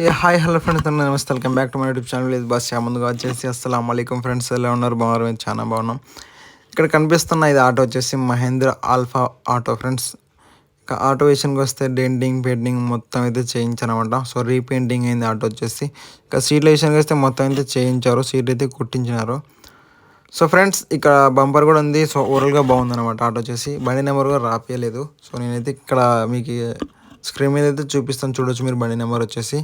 ఏ hi hello friends, నమస్తే, welcome back to my YouTube channel. ఇది bus ముందుగా వచ్చేసి అస్సలాము అలైకుం ఫ్రెండ్స్. ఎలా ఉన్నారు? బాగున్నారు? మేము చాలా బాగున్నాం. ఇక్కడ కనిపిస్తున్న ఇది ఆటో వచ్చేసి మహేంద్ర ఆల్ఫా ఆటో ఫ్రెండ్స్. ఇక ఆటో విషయానికి వస్తే డెంటింగ్ పెయింటింగ్ మొత్తం అయితే చేయించారనమాట. సో రీపెయింటింగ్ అయింది ఆటో వచ్చేసి. ఇక సీట్ల విషయానికి వస్తే మొత్తం అయితే చేయించారు, సీట్ అయితే కుట్టించినారు. సో ఫ్రెండ్స్, ఇక్కడ బంపర్ కూడా ఉంది. సో ఓవరాల్గా బాగుందన్నమాట ఆటో వచ్చేసి. బండి నెంబర్ కూడా రాపియలేదు. సో నేనైతే ఇక్కడ మీకు స్క్రీన్ మీద అయితే చూపిస్తాను, చూడొచ్చు మీరు బండి నెంబర్ వచ్చేసి.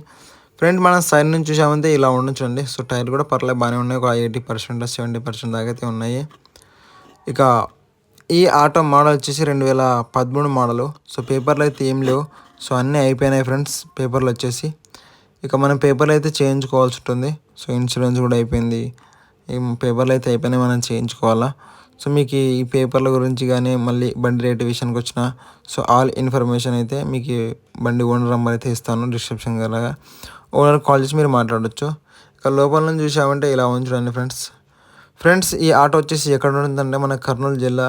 ఫ్రెండ్, మనం సైడ్ నుంచి చూసామంటే ఇలా ఉండొచ్చండి. సో టైర్ కూడా పర్లేదు బాగానే ఉన్నాయి, ఒక 80% 70% దాకా అయితే ఉన్నాయి. ఇక ఈ ఆటో మోడల్ వచ్చేసి 2013 మోడలు. సో పేపర్లు అయితే ఏం లేవు. సో అన్నీ అయిపోయినాయి ఫ్రెండ్స్ పేపర్లు వచ్చేసి. ఇక మనం పేపర్లు అయితే చేయించుకోవాల్సి ఉంటుంది. సో ఇన్సూరెన్స్ కూడా అయిపోయింది, ఈ పేపర్లు అయితే అయిపోయినాయి, మనం చేయించుకోవాలా. సో మీకు ఈ పేపర్ల గురించి కానీ మళ్ళీ బండి రేటు విషయానికి వచ్చిన సో ఆల్ ఇన్ఫర్మేషన్ అయితే మీకు బండి ఓనర్ నెంబర్ అయితే ఇస్తాను డిస్క్రిప్షన్ లాగా. ఓనర్ కాల్ చేసి మీరు మాట్లాడవచ్చు. ఇక లోపల నుంచి చూసామంటే ఇలా ఉంచండి ఫ్రెండ్స్. ఈ ఆటో వచ్చేసి ఎక్కడ ఉంటుందంటే మన కర్నూలు జిల్లా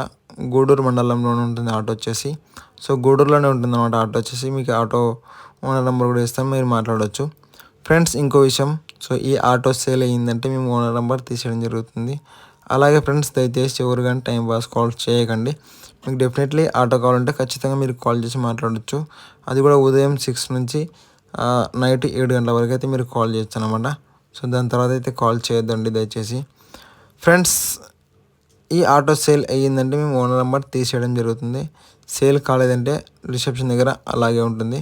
గూడూరు మండలంలోనే ఉంటుంది ఆటో వచ్చేసి. సో గూడూరులోనే ఉంటుంది అన్నమాట ఆటో వచ్చేసి. మీకు ఆటో ఓనర్ నెంబర్ కూడా ఇస్తాను, మీరు మాట్లాడవచ్చు. ఫ్రెండ్స్, ఇంకో విషయం, సో ఈ ఆటో సేల్ అయ్యిందంటే మేము ఓనర్ నెంబర్ తీసేయడం జరుగుతుంది. అలాగే ఫ్రెండ్స్, దయచేసి ఎవరు కానీ టైం పాస్ కాల్ చేయకండి. మీకు డెఫినెట్లీ ఆటో కావాలంటే ఖచ్చితంగా మీరు కాల్ చేసి మాట్లాడవచ్చు. అది కూడా ఉదయం 6 నుంచి నైట్ 7 గంటల వరకు అయితే మీరు కాల్ చేయొచ్చు అనమాట. సో దాని తర్వాత అయితే కాల్ చేయొద్దండి దయచేసి. ఫ్రెండ్స్, ఈ ఆటో సేల్ అయ్యిందంటే మేము ఓనర్ నెంబర్ తీసేయడం జరుగుతుంది. సేల్ కాలేదంటే రిసెప్షన్ దగ్గర అలాగే ఉంటుంది.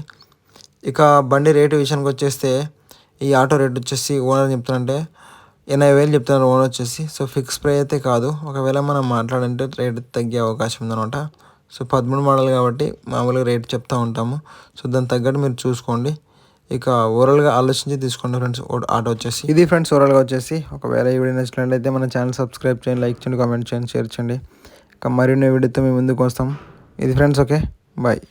ఇక బండి రేటు విషయానికి వచ్చేస్తే ఈ ఆటో రేట్ వచ్చేసి ఓనర్ చెప్తానంటే 80,000 చెప్తున్నారు ఓనర్ వచ్చేసి. సో ఫిక్స్ ప్రైస్ అయితే కాదు, ఒకవేళ మనం మాట్లాడంటే రేట్ తగ్గే అవకాశం ఉందన్నమాట. సో 13 మోడల్ కాబట్టి మామూలుగా రేట్ చెప్తూ ఉంటాము. సో దాని తగ్గట్టు మీరు చూసుకోండి. ఇక ఓవరాల్గా ఆలోచించి తీసుకోండి ఫ్రెండ్స్ ఆటో వచ్చేసి. ఇది ఫ్రెండ్స్ ఓవరాల్గా వచ్చేసి. ఒకవేళ ఈ వీడియో నచ్చినట్లయితే మన ఛానల్ సబ్స్క్రైబ్ చేయండి, లైక్ చేయండి, కామెంట్ చేయండి, షేర్ చేయండి. ఇక మరిన్ని వీడియోతో మేము ముందుకు వస్తాం. ఇది ఫ్రెండ్స్, ఓకే, బాయ్.